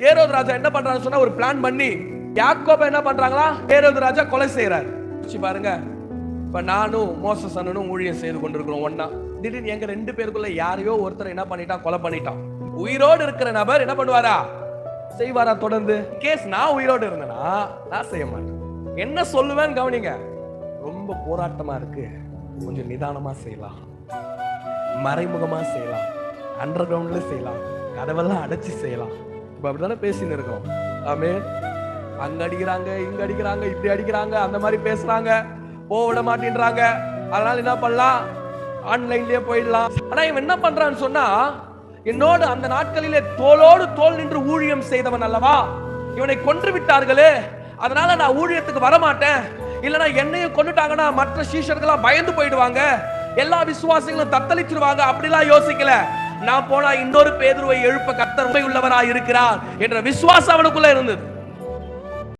ஏரோது ராஜா என்ன பண்றாரு சொன்னா, ஒரு பிளான் பண்ணி யாக்கோபை என்ன பண்றாங்களா, ஏரோது ராஜா கொலை செய்யறாரு. பாருங்க, இப்ப நானும் மோசஸ் அண்ணனும் ஊழியம் செய்து கொண்டிருக்கிறோம் ஒன்னா. திடீர்னு எங்க 2 பேருக்குள்ள யாரையோ ஒருத்தர் என்ன பண்ணிட்டான், கொலை பண்ணிட்டான். உயிரோடு இருக்கிற நபர் என்ன பண்ணுவாரா, செய்வாரா தொடர்ந்து? கேஸ் நான் உயிரோடு இருந்தேனா நான் செய்ய மாட்டேன். என்ன சொல்லுவேன் கவனிங்க, ரொம்ப போராட்டமா இருக்கு, கொஞ்சம் நிதானமா செய்யலாம், மறைமுகமா செய்யலாம், அண்டர் கிரவுண்ட்ல செய்யலாம், கதவெல்லாம் அடைச்சு செய்யலாம். இப்ப அப்படித்தானே பேசின்னு இருக்கோம். ஆமே, அங்க அடிக்கிறாங்க, இங்க அடிக்கிறாங்க, இப்படி அடிக்கிறாங்க, அந்த மாதிரி பேசுறாங்க, போக விட மாட்டேன்றாங்க. அதனால என்ன பண்ணலாம், ஆன்லைன்லயே போயிடலாம். ஆனா இவன் என்ன பண்றான்னு சொன்னா, என்னோடு அந்த நாட்களிலே தோளோடு தோள் நின்று ஊழியம் செய்தவன் அல்லவா, இவனை கொன்று விட்டார்களே, அதனால நான் ஊழியத்துக்கு வர மாட்டேன், இல்லனா என்னையும் கொண்டுட்டாங்கன்னா மற்ற சீஷர்களா பயந்து போயிடுவாங்க, எல்லா விசுவாசிகளும் தத்தளிச்சிருவாங்க, அப்படிலாம் யோசிக்கல. நான் போனா இன்னொரு பேதுருவை எழுப்ப கர்த்தர் உண்மை உள்ளவராய் இருக்கிறார் என்ற விசுவாசம் அவனுக்குள்ள இருந்தது.